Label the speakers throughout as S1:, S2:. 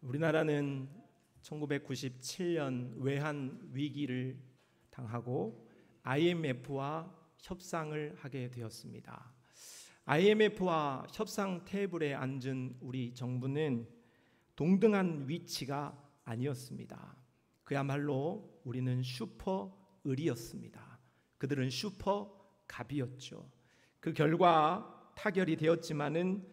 S1: 우리나라는 1997년 외환 위기를 당하고 IMF와 협상을 하게 되었습니다. IMF와 협상 테이블에 앉은 우리 정부는 동등한 위치가 아니었습니다. 그야말로 우리는 슈퍼 을이었습니다. 그들은 슈퍼 갑이었죠. 그 결과 타결이 되었지만은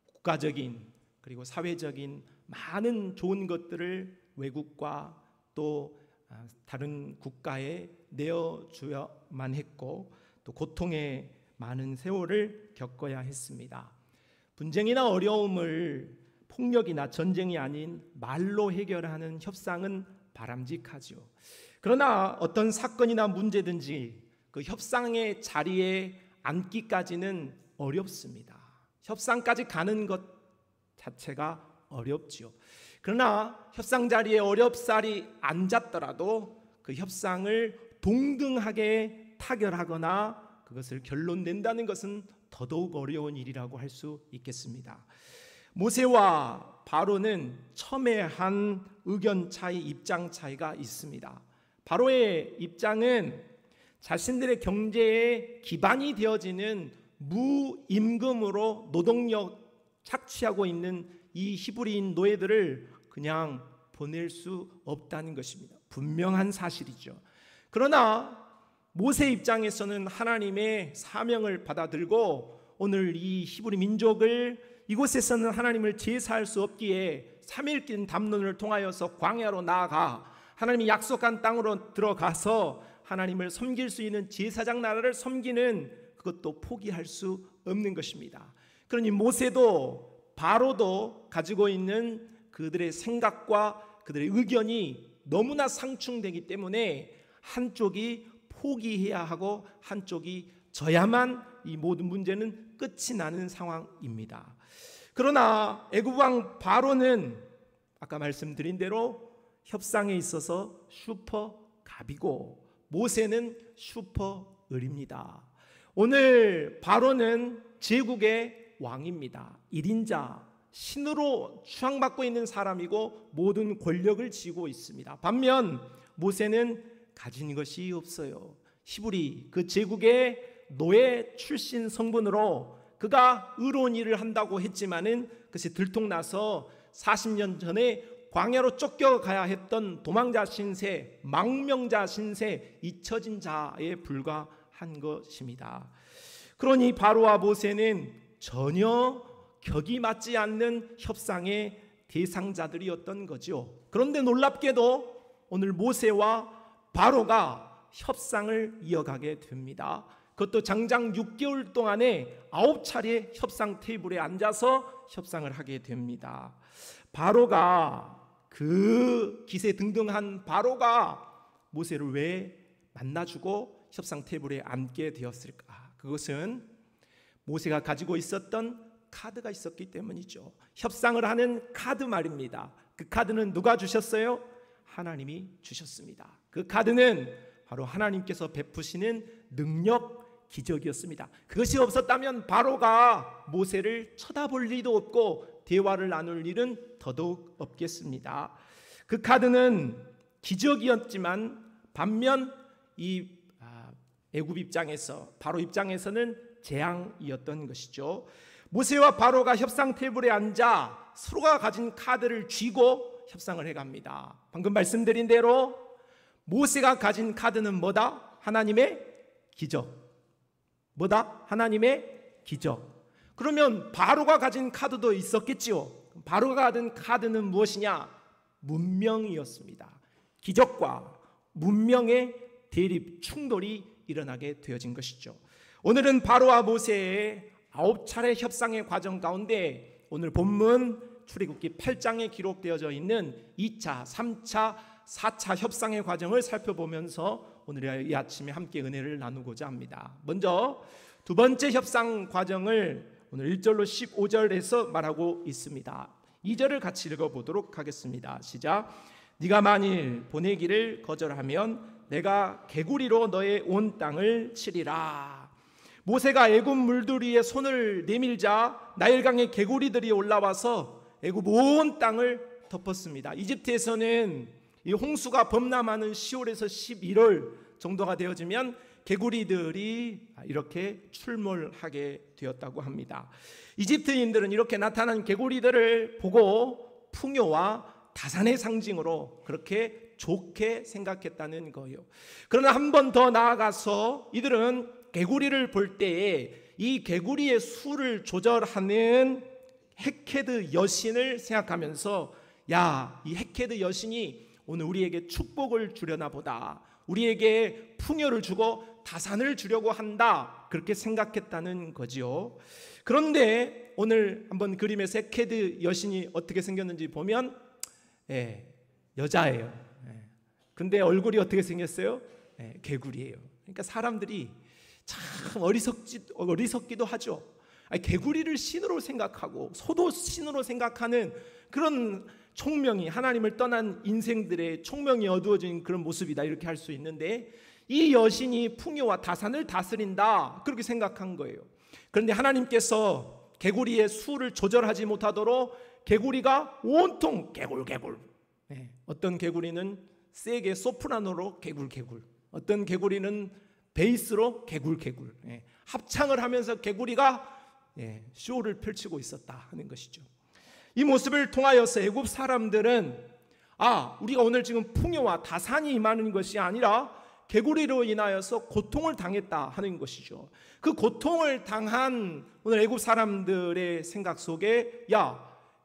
S1: 국가적인 그리고 사회적인 많은 좋은 것들을 외국과 또 다른 국가에 내어줘야만 했고 또 고통의 많은 세월을 겪어야 했습니다. 분쟁이나 어려움을 폭력이나 전쟁이 아닌 말로 해결하는 협상은 바람직하죠. 그러나 어떤 사건이나 문제든지 그 협상의 자리에 앉기까지는 어렵습니다. 협상까지 가는 것 자체가 어렵죠. 그러나 협상 자리에 어렵사리 앉았더라도 그 협상을 동등하게 타결하거나 그것을 결론낸다는 것은 더더욱 어려운 일이라고 할 수 있겠습니다. 모세와 바로는 첨예한 의견 차이, 입장 차이가 있습니다. 바로의 입장은 자신들의 경제의 기반이 되어지는 무임금으로 노동력 착취하고 있는 이 히브리인 노예들을 그냥 보낼 수 없다는 것입니다. 분명한 사실이죠. 그러나 모세 입장에서는 하나님의 사명을 받아들고 오늘 이 히브리 민족을 이곳에서는 하나님을 제사할 수 없기에 3일 긴 담론을 통하여서 광야로 나아가 하나님이 약속한 땅으로 들어가서 하나님을 섬길 수 있는 제사장 나라를 섬기는 그것도 포기할 수 없는 것입니다. 그러니 모세도 바로도 가지고 있는 그들의 생각과 그들의 의견이 너무나 상충되기 때문에 한쪽이 포기해야 하고 한쪽이 져야만 이 모든 문제는 끝이 나는 상황입니다. 그러나 애굽 왕 바로는 아까 말씀드린 대로 협상에 있어서 슈퍼 갑이고 모세는 슈퍼 을입니다. 오늘 바로는 제국의 왕입니다. 1인자 신으로 추앙받고 있는 사람이고 모든 권력을 쥐고 있습니다. 반면 모세는 가진 것이 없어요. 히브리 그 제국의 노예 출신 성분으로 그가 의로운 일을 한다고 했지만은 그것이 들통나서 40년 전에 광야로 쫓겨가야 했던 도망자 신세, 망명자 신세, 잊혀진 자에 불과한 것입니다. 그러니 바로와 모세는 전혀 격이 맞지 않는 협상의 대상자들이었던 거죠. 그런데 놀랍게도 오늘 모세와 바로가 협상을 이어가게 됩니다. 그것도 장장 6개월 동안에 9차례 협상 테이블에 앉아서 협상을 하게 됩니다. 바로가 그 기세등등한 바로가 모세를 왜 만나주고 협상 테이블에 앉게 되었을까? 그것은 모세가 가지고 있었던 카드가 있었기 때문이죠. 협상을 하는 카드 말입니다. 그 카드는 누가 주셨어요? 하나님이 주셨습니다. 그 카드는 바로 하나님께서 베푸시는 능력, 기적이었습니다. 그것이 없었다면 바로가 모세를 쳐다볼 리도 없고 대화를 나눌 일은 더더욱 없겠습니다. 그 카드는 기적이었지만 반면 이 애굽 입장에서 바로 입장에서는 재앙이었던 것이죠. 모세와 바로가 협상 테이블에 앉아 서로가 가진 카드를 쥐고 협상을 해갑니다. 방금 말씀드린 대로 모세가 가진 카드는 뭐다? 하나님의 기적. 뭐다? 하나님의 기적. 그러면 바로가 가진 카드도 있었겠지요. 바로가 가진 카드는 무엇이냐? 문명이었습니다. 기적과 문명의 대립, 충돌이 일어나게 되어진 것이죠. 오늘은 바로와 모세의 9차례 협상의 과정 가운데 오늘 본문 출애굽기 8장에 기록되어져 있는 2차, 3차, 4차 협상의 과정을 살펴보면서 오늘 이 아침에 함께 은혜를 나누고자 합니다. 먼저 두 번째 협상 과정을 오늘 1절로 15절에서 말하고 있습니다. 2절을 같이 읽어보도록 하겠습니다. 시작. 네가 만일 보내기를 거절하면 내가 개구리로 너의 온 땅을 치리라. 모세가 애굽 물들 위에 손을 내밀자 나일강의 개구리들이 올라와서 애굽 온 땅을 덮었습니다. 이집트에서는 이 홍수가 범람하는 10월에서 11월 정도가 되어지면 개구리들이 이렇게 출몰하게 되었다고 합니다. 이집트인들은 이렇게 나타난 개구리들을 보고 풍요와 다산의 상징으로 그렇게 좋게 생각했다는 거예요. 그러나 한 번 더 나아가서 이들은 개구리를 볼 때에 이 개구리의 수를 조절하는 헤케드 여신을 생각하면서 야, 이 헤케드 여신이 오늘 우리에게 축복을 주려나 보다, 우리에게 풍요를 주고 다산을 주려고 한다, 그렇게 생각했다는 거지요. 그런데 오늘 한번 그림에서 헤케드 여신이 어떻게 생겼는지 보면 여자예요. 근데 얼굴이 어떻게 생겼어요? 개구리예요. 그러니까 사람들이 참 어리석기도 하죠. 개구리를 신으로 생각하고 소도 신으로 생각하는 그런 총명이, 하나님을 떠난 인생들의 총명이 어두워진 그런 모습이다, 이렇게 할 수 있는데, 이 여신이 풍요와 다산을 다스린다, 그렇게 생각한 거예요. 그런데 하나님께서 개구리의 수를 조절하지 못하도록 개구리가 온통 개굴개굴, 어떤 개구리는 세게 소프라노로 개굴개굴, 어떤 개구리는 베이스로 개굴개굴, 합창을 하면서 개구리가 쇼를 펼치고 있었다 하는 것이죠. 이 모습을 통하여서 애굽 사람들은 우리가 오늘 지금 풍요와 다산이 임하는 것이 아니라 개구리로 인하여서 고통을 당했다 하는 것이죠. 그 고통을 당한 오늘 애굽 사람들의 생각 속에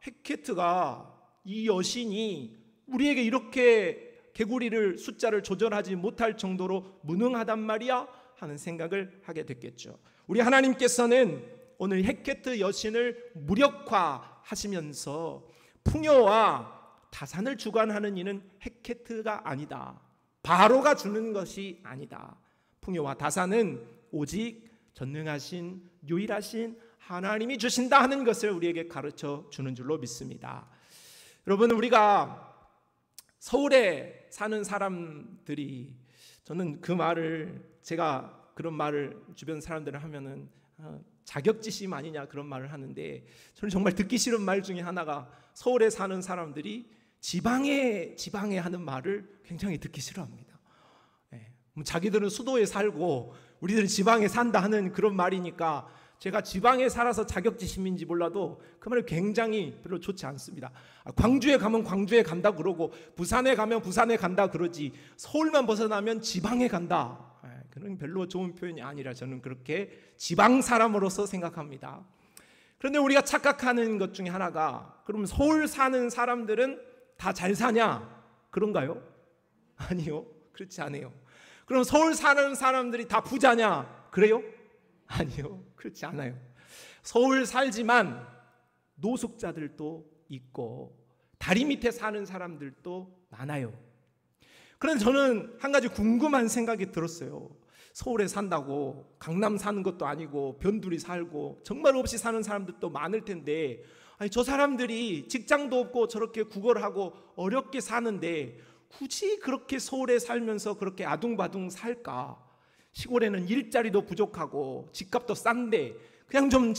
S1: 헤케트가, 이 여신이 우리에게 이렇게 개구리를 숫자를 조절하지 못할 정도로 무능하단 말이야 하는 생각을 하게 됐겠죠. 우리 하나님께서는 오늘 헤케트 여신을 무력화하시면서 풍요와 다산을 주관하는 이는 헤케트가 아니다, 바로가 주는 것이 아니다, 풍요와 다산은 오직 전능하신 유일하신 하나님이 주신다 하는 것을 우리에게 가르쳐 주는 줄로 믿습니다. 여러분, 우리가 서울에 사는 사람들이, 저는 그 말을, 제가 그런 말을 주변 사람들을 하면은 자격지심 아니냐 그런 말을 하는데, 저는 정말 듣기 싫은 말 중에 하나가, 서울에 사는 사람들이 지방에 하는 말을 굉장히 듣기 싫어합니다. 자기들은 수도에 살고 우리들은 지방에 산다 하는 그런 말이니까, 제가 지방에 살아서 자격지심인지 몰라도 그 말이 굉장히 별로 좋지 않습니다. 광주에 가면 광주에 간다 그러고, 부산에 가면 부산에 간다 그러지, 서울만 벗어나면 지방에 간다, 그런 별로 좋은 표현이 아니라 저는 그렇게 지방 사람으로서 생각합니다. 그런데 우리가 착각하는 것 중에 하나가, 그럼 서울 사는 사람들은 다 잘 사냐? 그런가요? 아니요, 그렇지 않아요. 그럼 서울 사는 사람들이 다 부자냐? 그래요? 아니요, 그렇지 않아요. 서울 살지만 노숙자들도 있고 다리 밑에 사는 사람들도 많아요. 그런데 저는 한 가지 궁금한 생각이 들었어요. 서울에 산다고 강남 사는 것도 아니고 변두리 살고 정말 없이 사는 사람들도 많을 텐데, 저 사람들이 직장도 없고 저렇게 구걸하고 어렵게 사는데 굳이 그렇게 서울에 살면서 그렇게 아둥바둥 살까? 시골에는 일자리도 부족하고 집값도 싼데 그냥 좀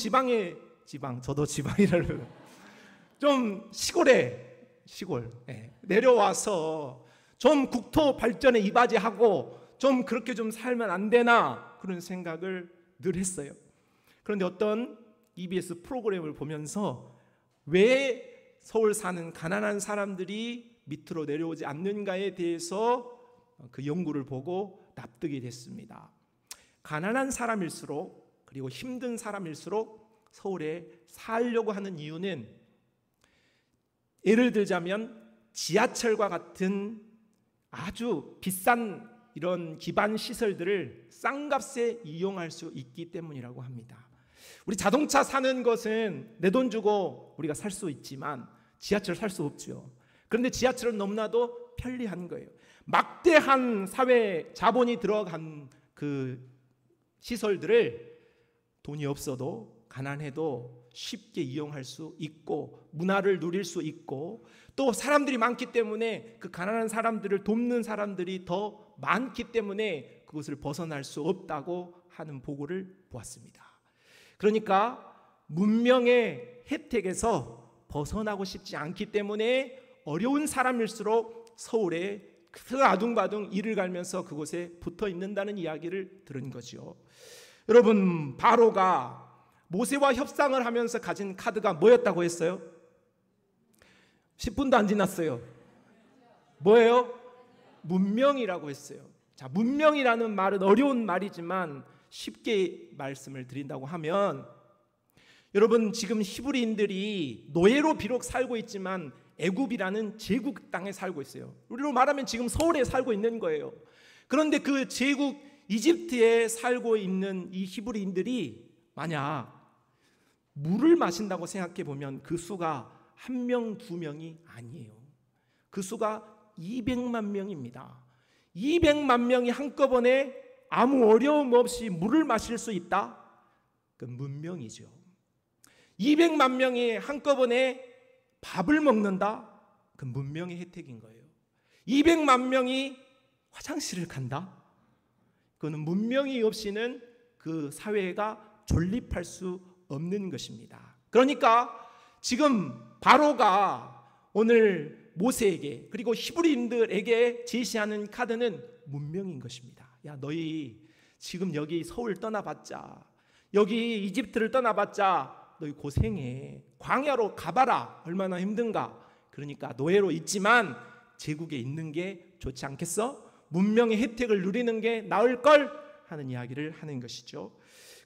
S1: 저도 지방이라는 좀 시골 내려와서 좀 국토 발전에 이바지하고 좀 그렇게 좀 살면 안 되나, 그런 생각을 늘 했어요. 그런데 어떤 EBS 프로그램을 보면서 왜 서울 사는 가난한 사람들이 밑으로 내려오지 않는가에 대해서 그 연구를 보고 납득이 됐습니다. 가난한 사람일수록, 그리고 힘든 사람일수록 서울에 살려고 하는 이유는, 예를 들자면 지하철과 같은 아주 비싼 이런 기반 시설들을 싼 값에 이용할 수 있기 때문이라고 합니다. 우리 자동차 사는 것은 내 돈 주고 우리가 살 수 있지만 지하철 살 수 없죠. 그런데 지하철은 너무나도 편리한 거예요. 막대한 사회 자본이 들어간 그 시설들을 돈이 없어도 가난해도 쉽게 이용할 수 있고 문화를 누릴 수 있고, 또 사람들이 많기 때문에 그 가난한 사람들을 돕는 사람들이 더 많기 때문에 그것을 벗어날 수 없다고 하는 보고를 보았습니다. 그러니까 문명의 혜택에서 벗어나고 싶지 않기 때문에 어려운 사람일수록 서울에 그 아둥바둥 이를 갈면서 그곳에 붙어 있는다는 이야기를 들은 거죠. 여러분, 바로가 모세와 협상을 하면서 가진 카드가 뭐였다고 했어요? 10분도 안 지났어요. 뭐예요? 문명이라고 했어요. 자, 문명이라는 말은 어려운 말이지만 쉽게 말씀을 드린다고 하면, 여러분, 지금 히브리인들이 노예로 비록 살고 있지만 애굽이라는 제국 땅에 살고 있어요. 우리로 말하면 지금 서울에 살고 있는 거예요. 그런데 그 제국 이집트에 살고 있는 이 히브리인들이 만약 물을 마신다고 생각해 보면 그 수가 1명, 2명이 아니에요. 그 수가 200만 명입니다. 200만 명이 한꺼번에 아무 어려움 없이 물을 마실 수 있다? 그건 문명이죠. 200만 명이 한꺼번에 밥을 먹는다? 그건 문명의 혜택인 거예요. 200만 명이 화장실을 간다? 그거는 문명이 없이는 그 사회가 존립할 수 없는 것입니다. 그러니까 지금 바로가 오늘 모세에게 그리고 히브리인들에게 제시하는 카드는 문명인 것입니다. 야, 너희 지금 여기 서울 떠나봤자, 여기 이집트를 떠나봤자 너희 고생해. 광야로 가봐라. 얼마나 힘든가. 그러니까 노예로 있지만 제국에 있는 게 좋지 않겠어? 문명의 혜택을 누리는 게 나을걸? 하는 이야기를 하는 것이죠.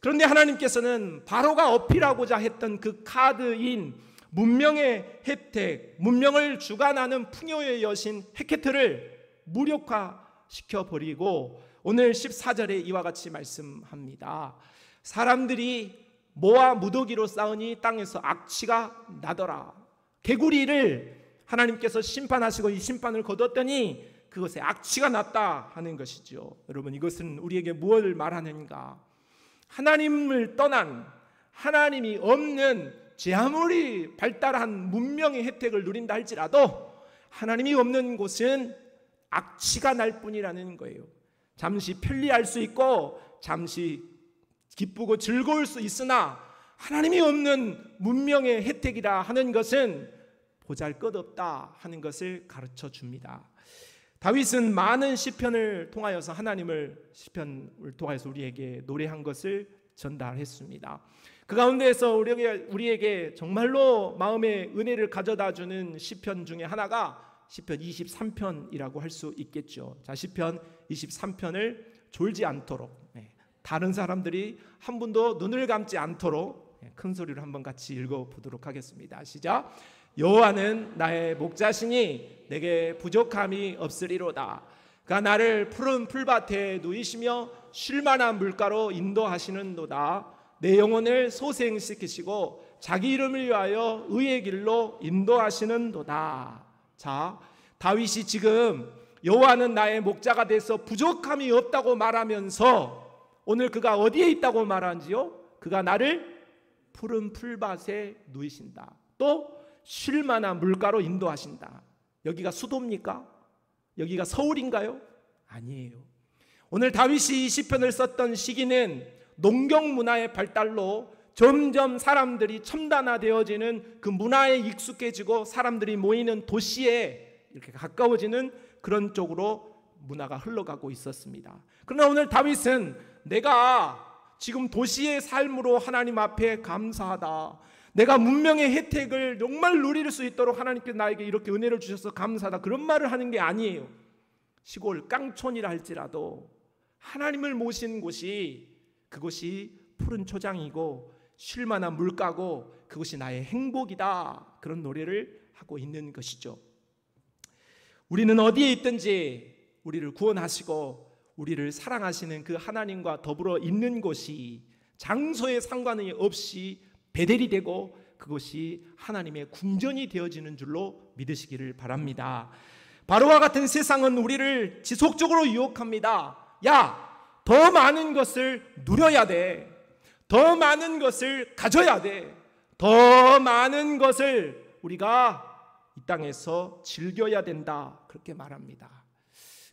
S1: 그런데 하나님께서는 바로가 어필하고자 했던 그 카드인 문명의 혜택, 문명을 주관하는 풍요의 여신 헤케트를 무력화시켜버리고 오늘 14절에 이와 같이 말씀합니다. 사람들이 모아 무더기로 쌓으니 땅에서 악취가 나더라. 개구리를 하나님께서 심판하시고 이 심판을 거뒀더니 그것에 악취가 났다 하는 것이죠. 여러분, 이것은 우리에게 무엇을 말하는가? 하나님을 떠난, 하나님이 없는 제 아무리 발달한 문명의 혜택을 누린다 할지라도 하나님이 없는 곳은 악취가 날 뿐이라는 거예요. 잠시 편리할 수 있고 잠시 기쁘고 즐거울 수 있으나 하나님이 없는 문명의 혜택이라 하는 것은 보잘것없다 하는 것을 가르쳐 줍니다. 다윗은 많은 시편을 통하여서 하나님을 시편을 통하여서 우리에게 노래한 것을 전달했습니다. 그 가운데에서 우리에게 정말로 마음의 은혜를 가져다 주는 시편 중에 하나가 시편 23편이라고 할 수 있겠죠. 자, 시편 23편을 졸지 않도록, 다른 사람들이 한 분도 눈을 감지 않도록 큰 소리로 한번 같이 읽어보도록 하겠습니다. 시작. 여호와는 나의 목자시니 내게 부족함이 없으리로다. 그가 나를 푸른 풀밭에 누이시며 쉴만한 물가로 인도하시는도다. 내 영혼을 소생시키시고 자기 이름을 위하여 의의 길로 인도하시는도다. 자, 다윗이 지금 여호와는 나의 목자가 돼서 부족함이 없다고 말하면서 오늘 그가 어디에 있다고 말하는지요? 그가 나를 푸른 풀밭에 누이신다. 또 쉴만한 물가로 인도하신다. 여기가 수도입니까? 여기가 서울인가요? 아니에요. 오늘 다윗이 이 시편을 썼던 시기는 농경 문화의 발달로 점점 사람들이 첨단화되어지는 그 문화에 익숙해지고 사람들이 모이는 도시에 이렇게 가까워지는 그런 쪽으로 문화가 흘러가고 있었습니다. 그러나 오늘 다윗은 내가 지금 도시의 삶으로 하나님 앞에 감사하다. 내가 문명의 혜택을 정말 누릴 수 있도록 하나님께서 나에게 이렇게 은혜를 주셔서 감사하다. 그런 말을 하는 게 아니에요. 시골 깡촌이라 할지라도 하나님을 모신 곳이 그곳이 푸른 초장이고 쉴만한 물가고 그것이 나의 행복이다. 그런 노래를 하고 있는 것이죠. 우리는 어디에 있든지 우리를 구원하시고 우리를 사랑하시는 그 하나님과 더불어 있는 곳이 장소에 상관이 없이 베델이 되고 그것이 하나님의 궁전이 되어지는 줄로 믿으시기를 바랍니다. 바로와 같은 세상은 우리를 지속적으로 유혹합니다. 야, 더 많은 것을 누려야 돼. 더 많은 것을 가져야 돼. 더 많은 것을 우리가 이 땅에서 즐겨야 된다. 그렇게 말합니다.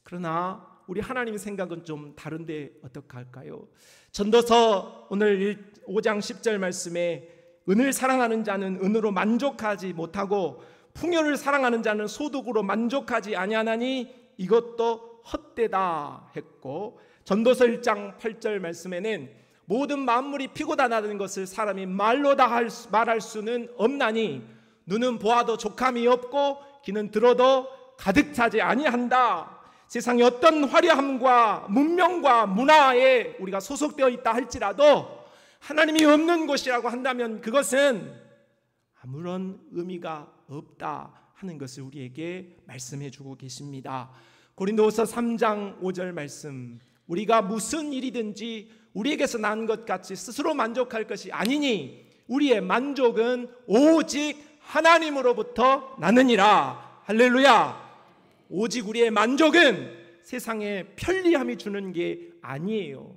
S1: 그러나 우리 하나님의 생각은 좀 다른데 어떻게 할까요? 전도서 오늘 5장 10절 말씀에 은을 사랑하는 자는 은으로 만족하지 못하고 풍요를 사랑하는 자는 소득으로 만족하지 아니하나니 이것도 헛되다 했고, 전도서 1장 8절 말씀에는 모든 만물이 피고 다나는 것을 사람이 말로 다 말할 수는 없나니 눈은 보아도 족함이 없고 귀는 들어도 가득 차지 아니한다. 세상에 어떤 화려함과 문명과 문화에 우리가 소속되어 있다 할지라도 하나님이 없는 곳이라고 한다면 그것은 아무런 의미가 없다 하는 것을 우리에게 말씀해 주고 계십니다. 고린도후서 3장 5절 말씀, 우리가 무슨 일이든지 우리에게서 난 것 같이 스스로 만족할 것이 아니니 우리의 만족은 오직 하나님으로부터 나느니라. 할렐루야. 오직 우리의 만족은 세상에 편리함이 주는 게 아니에요.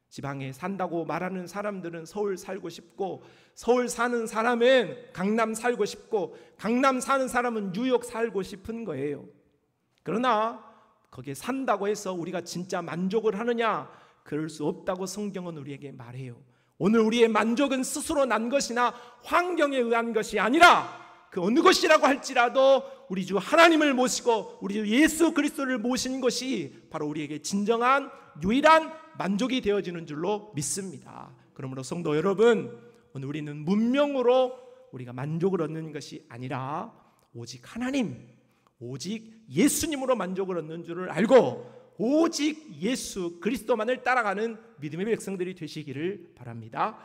S1: 지방에 산다고 말하는 사람들은 서울 살고 싶고, 서울 사는 사람은 강남 살고 싶고, 강남 사는 사람은 뉴욕 살고 싶은 거예요. 그러나 거기에 산다고 해서 우리가 진짜 만족을 하느냐? 그럴 수 없다고 성경은 우리에게 말해요. 오늘 우리의 만족은 스스로 난 것이나 환경에 의한 것이 아니라 그 어느 것이라고 할지라도 우리 주 하나님을 모시고 우리 주 예수 그리스도를 모신 것이 바로 우리에게 진정한 유일한 만족이 되어지는 줄로 믿습니다. 그러므로 성도 여러분, 오늘 우리는 문명으로 우리가 만족을 얻는 것이 아니라 오직 하나님, 오직 예수님으로 만족을 얻는 줄을 알고 오직 예수 그리스도만을 따라가는 믿음의 백성들이 되시기를 바랍니다.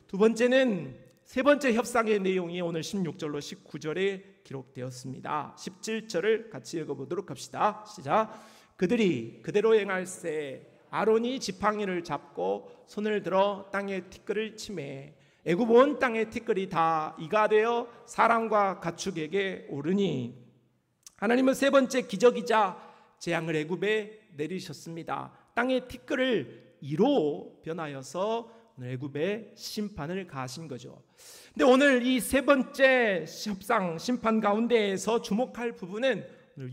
S1: 두 번째는 세 번째 협상의 내용이 오늘 16절로 19절에 기록되었습니다. 17절을 같이 읽어보도록 합시다. 시작. 그들이 그대로 행할세 아론이 지팡이를 잡고 손을 들어 땅에 티끌을 치매 애굽 온 땅의 티끌이 다 이가 되어 사람과 가축에게 오르니, 하나님은 세 번째 기적이자 재앙을 애굽에 내리셨습니다. 땅의 티끌을 이로 변하여서 애굽에 심판을 가하신 거죠. 근데 오늘 이 세 번째 협상 심판 가운데에서 주목할 부분은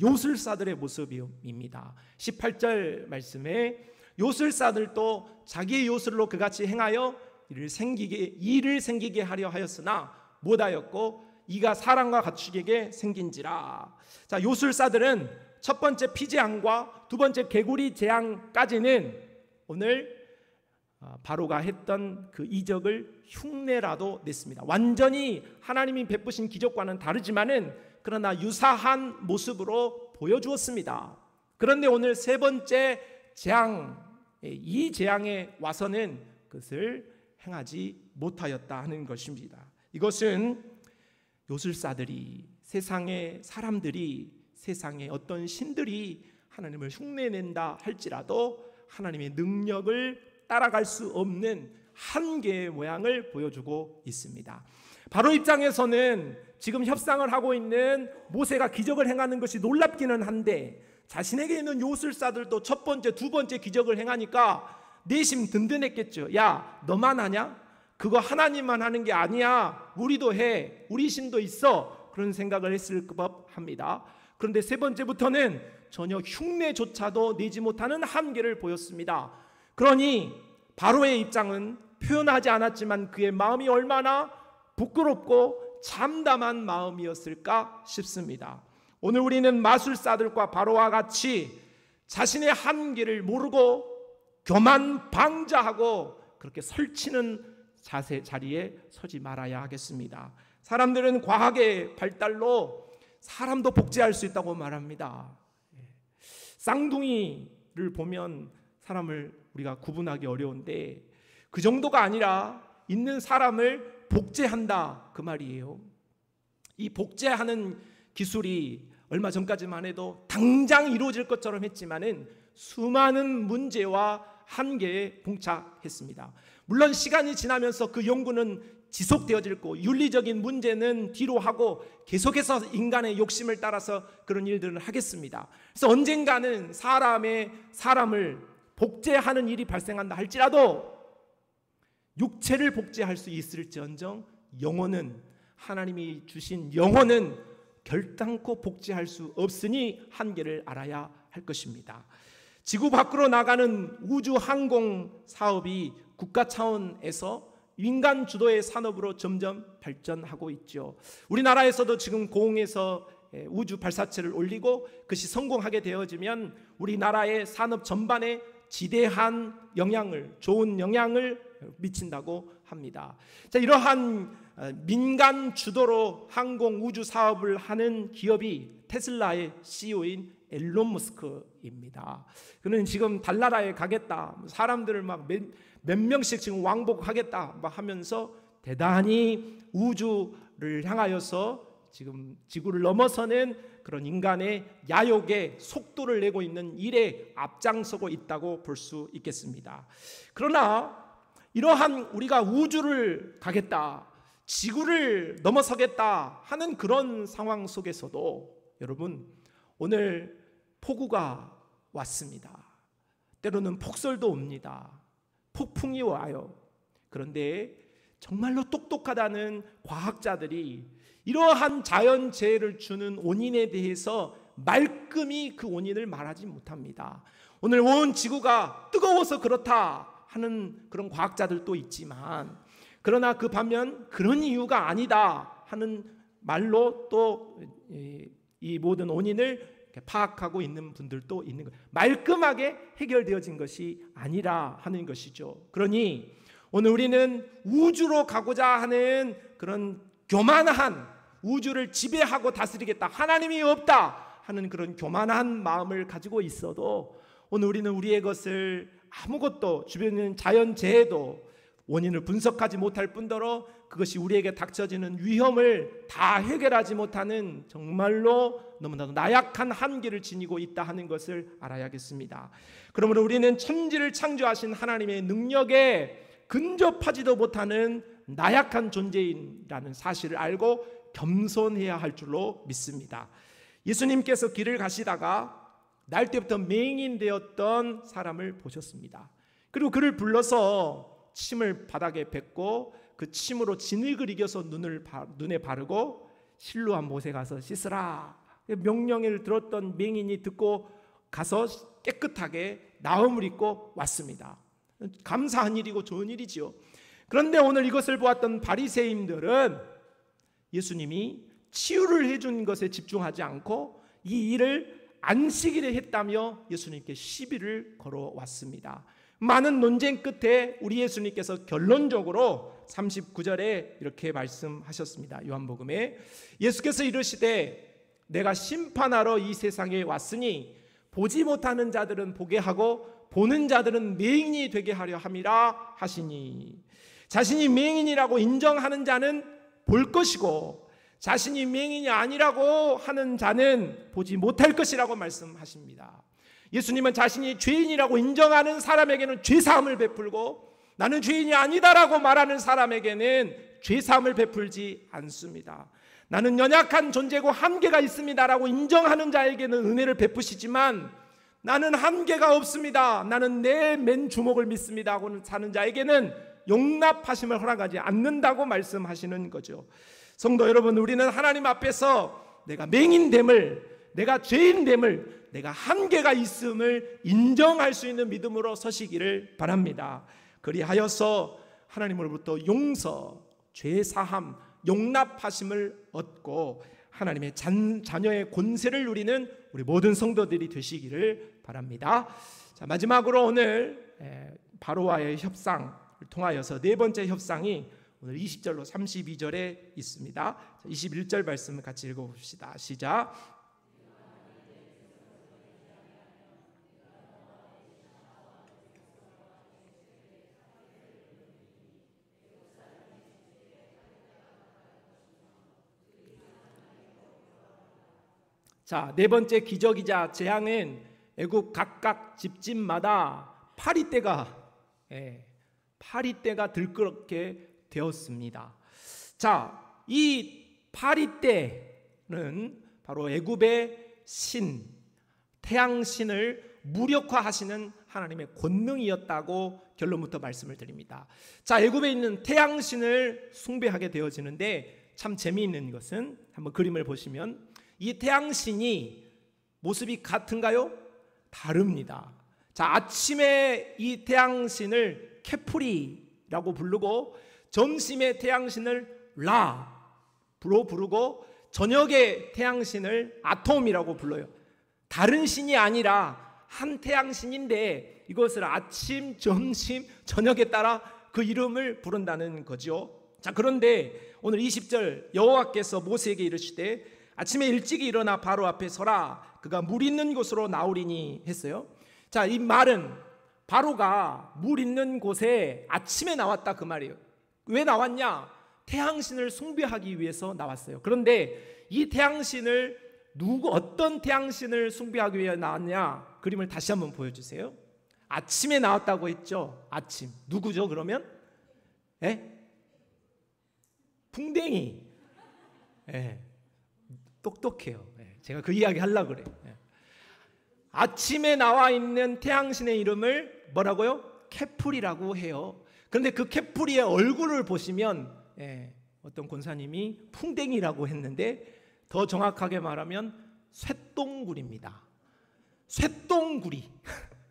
S1: 요술사들의 모습입니다. 18절 말씀에 요술사들도 자기의 요술로 그같이 행하여 일을 생기게 하려 하였으나 못하였고 이가 사람과 가축에게 생긴지라. 자, 요술사들은 첫 번째 피재앙과 두 번째 개구리 재앙까지는 오늘 바로가 했던 그 이적을 흉내라도 냈습니다. 완전히 하나님이 베푸신 기적과는 다르지만은 그러나 유사한 모습으로 보여주었습니다. 그런데 오늘 세 번째 재앙, 이 재앙에 와서는 그것을 행하지 못하였다 하는 것입니다. 이것은 요술사들이, 세상의 사람들이, 세상의 어떤 신들이 하나님을 흉내낸다 할지라도 하나님의 능력을 따라갈 수 없는 한계의 모양을 보여주고 있습니다. 바로 입장에서는 지금 협상을 하고 있는 모세가 기적을 행하는 것이 놀랍기는 한데 자신에게 있는 요술사들도 첫 번째, 두 번째 기적을 행하니까 내심 든든했겠죠. 야, 너만 하냐? 그거 하나님만 하는 게 아니야. 우리도 해. 우리 신도 있어. 그런 생각을 했을 법합니다. 그런데 세 번째부터는 전혀 흉내조차도 내지 못하는 한계를 보였습니다. 그러니 바로의 입장은 표현하지 않았지만 그의 마음이 얼마나 부끄럽고 참담한 마음이었을까 싶습니다. 오늘 우리는 마술사들과 바로와 같이 자신의 한계를 모르고 교만방자하고 그렇게 설치는 자리에 서지 말아야 하겠습니다. 사람들은 과학의 발달로 사람도 복제할 수 있다고 말합니다. 쌍둥이를 보면 사람을 우리가 구분하기 어려운데 그 정도가 아니라 있는 사람을 복제한다 그 말이에요. 이 복제하는 기술이 얼마 전까지만 해도 당장 이루어질 것처럼 했지만은 수많은 문제와 한계에 봉착했습니다. 물론 시간이 지나면서 그 연구는 지속되어질 거고 윤리적인 문제는 뒤로 하고 계속해서 인간의 욕심을 따라서 그런 일들을 하겠습니다. 그래서 언젠가는 사람을 복제하는 일이 발생한다 할지라도 육체를 복제할 수 있을지언정 영혼은, 하나님이 주신 영혼은 결단코 복제할 수 없으니 한계를 알아야 할 것입니다. 지구 밖으로 나가는 우주 항공 사업이 국가 차원에서 인간 주도의 산업으로 점점 발전하고 있죠. 우리나라에서도 지금 공에서 우주 발사체를 올리고 그것이 성공하게 되어지면 우리나라의 산업 전반에 지대한 영향을, 좋은 영향을 미친다고 합니다. 자, 이러한 민간 주도로 항공 우주 사업을 하는 기업이 테슬라의 CEO인 앨런 머스크입니다. 그는 지금 달나라에 가겠다, 사람들을 막 몇 명씩 지금 왕복하겠다 막 하면서 대단히 우주를 향하여서 지금 지구를 넘어서는 그런 인간의 야욕의 속도를 내고 있는 일에 앞장서고 있다고 볼 수 있겠습니다. 그러나 이러한 우리가 우주를 가겠다, 지구를 넘어서겠다 하는 그런 상황 속에서도 여러분, 오늘 폭우가 왔습니다. 때로는 폭설도 옵니다. 폭풍이 와요. 그런데 정말로 똑똑하다는 과학자들이 이러한 자연재해를 주는 원인에 대해서 말끔히 그 원인을 말하지 못합니다. 오늘 온 지구가 뜨거워서 그렇다 하는 그런 과학자들도 있지만, 그러나 그 반면 그런 이유가 아니다 하는 말로 또 이 모든 원인을 파악하고 있는 분들도 있는 거예요. 말끔하게 해결되어진 것이 아니라 하는 것이죠. 그러니 오늘 우리는 우주로 가고자 하는 그런 교만한, 우주를 지배하고 다스리겠다, 하나님이 없다 하는 그런 교만한 마음을 가지고 있어도 오늘 우리는 우리의 것을 아무것도, 주변에 있는 자연재해도 원인을 분석하지 못할 뿐더러 그것이 우리에게 닥쳐지는 위험을 다 해결하지 못하는 정말로 너무나도 나약한 한계를 지니고 있다 하는 것을 알아야겠습니다. 그러므로 우리는 천지를 창조하신 하나님의 능력에 근접하지도 못하는 나약한 존재인이라는 사실을 알고 겸손해야 할 줄로 믿습니다. 예수님께서 길을 가시다가 날 때부터 맹인 되었던 사람을 보셨습니다. 그리고 그를 불러서 침을 바닥에 뱉고 그 침으로 진흙을 이겨서 눈에 바르고 실로암 못에 가서 씻으라 명령을 들었던 맹인이 듣고 가서 깨끗하게 나음을 입고 왔습니다. 감사한 일이고 좋은 일이지요. 그런데 오늘 이것을 보았던 바리새인들은 예수님이 치유를 해준 것에 집중하지 않고 이 일을 안식일에 했다며 예수님께 시비를 걸어왔습니다. 많은 논쟁 끝에 우리 예수님께서 결론적으로 39절에 이렇게 말씀하셨습니다. 요한복음에 예수께서 이르시되 내가 심판하러 이 세상에 왔으니 보지 못하는 자들은 보게 하고 보는 자들은 맹인이 되게 하려 함이라 하시니, 자신이 맹인이라고 인정하는 자는 볼 것이고 자신이 맹인이 아니라고 하는 자는 보지 못할 것이라고 말씀하십니다. 예수님은 자신이 죄인이라고 인정하는 사람에게는 죄사함을 베풀고 나는 죄인이 아니다라고 말하는 사람에게는 죄사함을 베풀지 않습니다. 나는 연약한 존재고 한계가 있습니다라고 인정하는 자에게는 은혜를 베푸시지만 나는 한계가 없습니다, 나는 내 맨 주먹을 믿습니다 하고 사는 자에게는 용납하심을 허락하지 않는다고 말씀하시는 거죠. 성도 여러분, 우리는 하나님 앞에서 내가 맹인됨을, 내가 죄인됨을, 내가 한계가 있음을 인정할 수 있는 믿음으로 서시기를 바랍니다. 그리하여서 하나님으로부터 용서, 죄사함, 용납하심을 얻고 하나님의 자녀의 권세를 누리는 우리 모든 성도들이 되시기를 바랍니다. 자, 마지막으로 오늘 바로와의 협상을 통하여서 네 번째 협상이 오늘 20절로 32절에 있습니다. 21절 말씀을 같이 읽어봅시다. 시작. 자, 네 번째 기적이자 재앙은 애국 각각 집집마다 파리떼가 들끓게 되었습니다. 자, 이 파리떼는 바로 애굽의 신, 태양신을 무력화하시는 하나님의 권능이었다고 결론부터 말씀을 드립니다. 자, 애굽에 있는 태양신을 숭배하게 되어지는데 참 재미있는 것은 한번 그림을 보시면 이 태양신이 모습이 같은가요? 다릅니다. 자, 아침에 이 태양신을 케프리라고 부르고 점심의 태양신을 라로 부르고 저녁의 태양신을 아톰이라고 불러요. 다른 신이 아니라 한 태양신인데 이것을 아침, 점심, 저녁에 따라 그 이름을 부른다는 거죠. 자, 그런데 오늘 20절 여호와께서 모세에게 이르시되 아침에 일찍이 일어나 바로 앞에 서라. 그가 물 있는 곳으로 나오리니 했어요. 자, 이 말은 바로가 물 있는 곳에 아침에 나왔다 그 말이에요. 왜 나왔냐? 태양신을 숭배하기 위해서 나왔어요. 그런데 이 태양신을 어떤 태양신을 숭배하기 위해 나왔냐? 그림을 다시 한번 보여주세요. 아침에 나왔다고 했죠. 아침. 누구죠 그러면? 풍뎅이. 똑똑해요. 제가 그 이야기 하려고 그래요. 아침에 나와 있는 태양신의 이름을 뭐라고요? 케풀이라고 해요. 그런데 그 케풀이의 얼굴을 보시면 어떤 권사님이 풍뎅이라고 했는데 더 정확하게 말하면 쇠똥구리입니다. 쇠똥구리.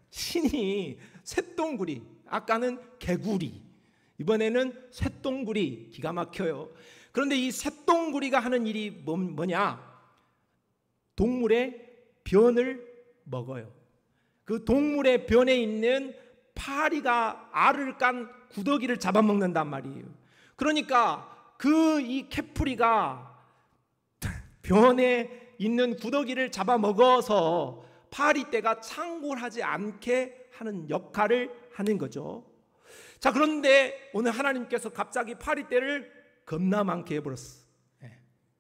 S1: 신이 쇠똥구리. 아까는 개구리, 이번에는 쇠똥구리. 기가 막혀요. 그런데 이 쇠똥구리가 하는 일이 뭐냐? 동물의 변을 먹어요. 그 동물의 변에 있는 파리가 알을 깐 구더기를 잡아먹는단 말이에요. 그러니까 이 캐프리가 변에 있는 구더기를 잡아먹어서 파리떼가 창궐하지 않게 하는 역할을 하는 거죠. 자, 그런데 오늘 하나님께서 갑자기 파리떼를 겁나 많게 해버렸어.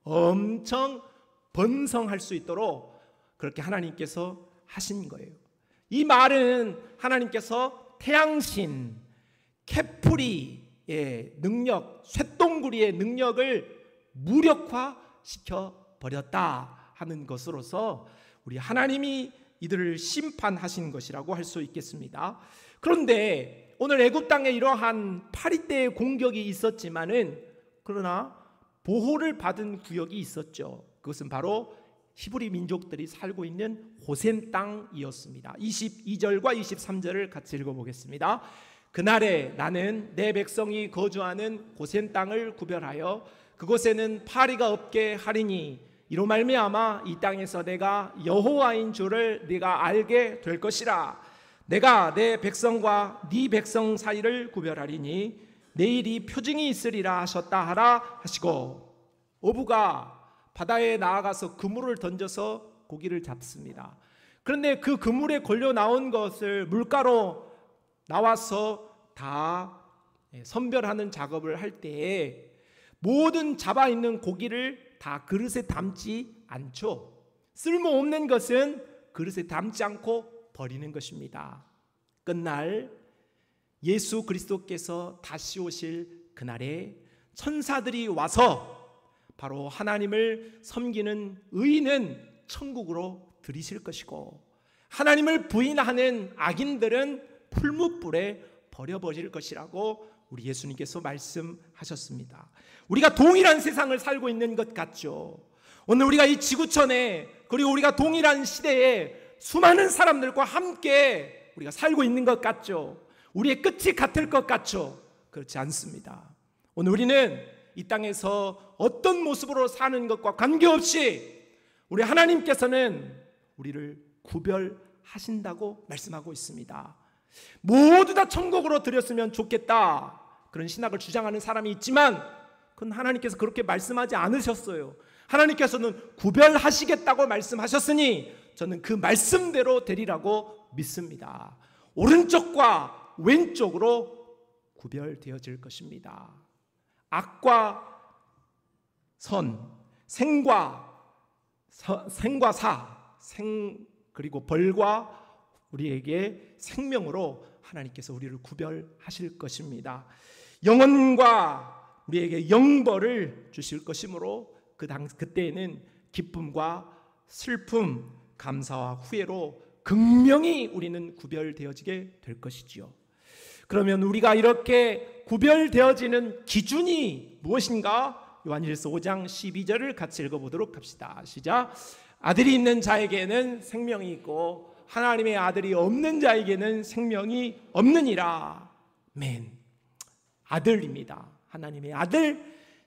S1: 엄청 번성할 수 있도록 그렇게 하나님께서 하신 거예요. 이 말은 하나님께서 태양신 케프리의 능력, 쇠똥구리의 능력을 무력화시켜 버렸다 하는 것으로서 우리 하나님이 이들을 심판하신 것이라고 할 수 있겠습니다. 그런데 오늘 애굽 땅에 이러한 파리떼의 공격이 있었지만은 그러나 보호를 받은 구역이 있었죠. 그것은 바로 히브리 민족들이 살고 있는 고센 땅이었습니다. 22절과 23절을 같이 읽어보겠습니다. 그날에 나는 내 백성이 거주하는 고센 땅을 구별하여 그곳에는 파리가 없게 하리니 이로 말미암아 이 땅에서 내가 여호와인 줄을 네가 알게 될 것이라. 내가 내 백성과 네 백성 사이를 구별하리니 내일이 표징이 있으리라 하셨다 하라 하시고, 어부가 바다에 나아가서 그물을 던져서 고기를 잡습니다. 그런데 그 그물에 걸려 나온 것을 물가로 나와서 다 선별하는 작업을 할 때에 모든 잡아 있는 고기를 다 그릇에 담지 않죠. 쓸모없는 것은 그릇에 담지 않고 버리는 것입니다. 끝날 예수 그리스도께서 다시 오실 그날에 천사들이 와서 바로 하나님을 섬기는 의인은 천국으로 들이실 것이고, 하나님을 부인하는 악인들은 풀무불에 버려버릴 것이라고 우리 예수님께서 말씀하셨습니다. 우리가 동일한 세상을 살고 있는 것 같죠. 오늘 우리가 이 지구촌에, 그리고 우리가 동일한 시대에 수많은 사람들과 함께 우리가 살고 있는 것 같죠. 우리의 끝이 같을 것 같죠. 그렇지 않습니다. 오늘 우리는 이 땅에서 어떤 모습으로 사는 것과 관계없이 우리 하나님께서는 우리를 구별하신다고 말씀하고 있습니다. 모두 다 천국으로 들였으면 좋겠다, 그런 신학을 주장하는 사람이 있지만 그건 하나님께서 그렇게 말씀하지 않으셨어요. 하나님께서는 구별하시겠다고 말씀하셨으니 저는 그 말씀대로 되리라고 믿습니다. 오른쪽과 왼쪽으로 구별되어질 것입니다. 악과 선, 생과 사, 그리고 벌과 우리에게 생명으로 하나님께서 우리를 구별하실 것입니다. 영혼과 우리에게 영벌을 주실 것이므로 그때에는 기쁨과 슬픔, 감사와 후회로 극명히 우리는 구별되어지게 될 것이지요. 그러면 우리가 이렇게 구별되어지는 기준이 무엇인가? 요한일서 5장 12절을 같이 읽어보도록 합시다. 시작. 아들이 있는 자에게는 생명이 있고 하나님의 아들이 없는 자에게는 생명이 없느니라. 아멘. 아들입니다. 하나님의 아들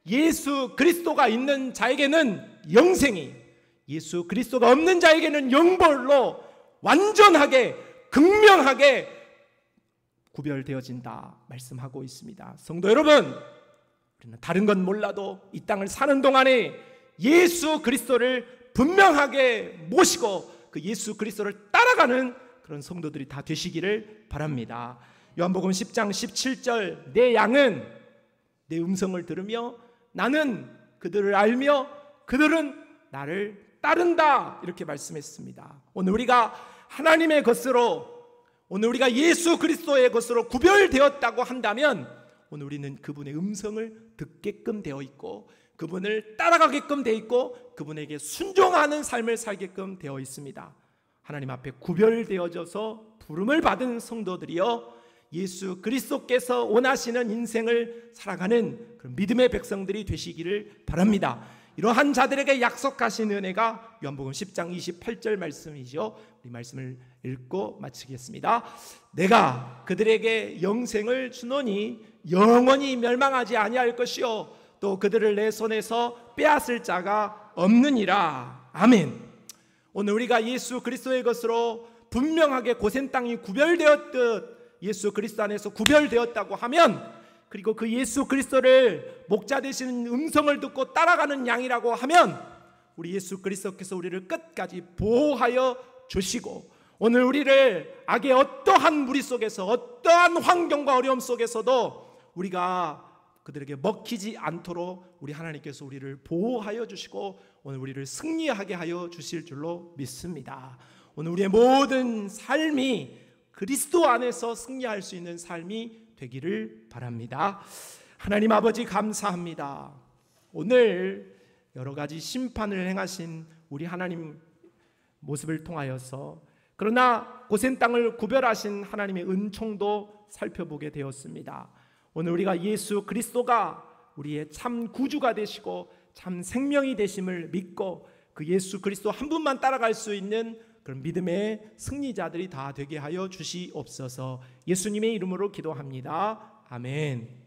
S1: 예수 그리스도가 있는 자에게는 영생이, 예수 그리스도가 없는 자에게는 영벌로 완전하게 극명하게 구별되어진다 말씀하고 있습니다. 성도 여러분, 우리는 다른 건 몰라도 이 땅을 사는 동안에 예수 그리스도를 분명하게 모시고 그 예수 그리스도를 따라가는 그런 성도들이 다 되시기를 바랍니다. 요한복음 10장 17절, 내 양은 내 음성을 들으며 나는 그들을 알며 그들은 나를 따른다, 이렇게 말씀했습니다. 오늘 우리가 하나님의 것으로, 오늘 우리가 예수 그리스도의 것으로 구별되었다고 한다면 오늘 우리는 그분의 음성을 듣게끔 되어 있고 그분을 따라가게끔 되어 있고 그분에게 순종하는 삶을 살게끔 되어 있습니다. 하나님 앞에 구별되어져서 부름을 받은 성도들이여 예수 그리스도께서 원하시는 인생을 살아가는 그런 믿음의 백성들이 되시기를 바랍니다. 이러한 자들에게 약속하신 은혜가 요한복음 10장 28절 말씀이죠. 우리 말씀을 읽고 마치겠습니다. 내가 그들에게 영생을 주노니 영원히 멸망하지 아니할 것이요 또 그들을 내 손에서 빼앗을 자가 없느니라. 아멘. 오늘 우리가 예수 그리스도의 것으로 분명하게 고센 땅이 구별되었듯 예수 그리스도 안에서 구별되었다고 하면, 그리고 그 예수 그리스도를 목자 되시는 음성을 듣고 따라가는 양이라고 하면 우리 예수 그리스도께서 우리를 끝까지 보호하여 주시고 오늘 우리를 악의 어떠한 무리 속에서 어떠한 환경과 어려움 속에서도 우리가 그들에게 먹히지 않도록 우리 하나님께서 우리를 보호하여 주시고 오늘 우리를 승리하게 하여 주실 줄로 믿습니다. 오늘 우리의 모든 삶이 그리스도 안에서 승리할 수 있는 삶이 되기를 바랍니다. 하나님 아버지 감사합니다. 오늘 여러 가지 심판을 행하신 우리 하나님 모습을 통하여서, 그러나 고센 땅을 구별하신 하나님의 은총도 살펴보게 되었습니다. 오늘 우리가 예수 그리스도가 우리의 참 구주가 되시고 참 생명이 되심을 믿고 그 예수 그리스도 한 분만 따라갈 수 있는 그런 믿음의 승리자들이 다 되게 하여 주시옵소서. 예수님의 이름으로 기도합니다. 아멘.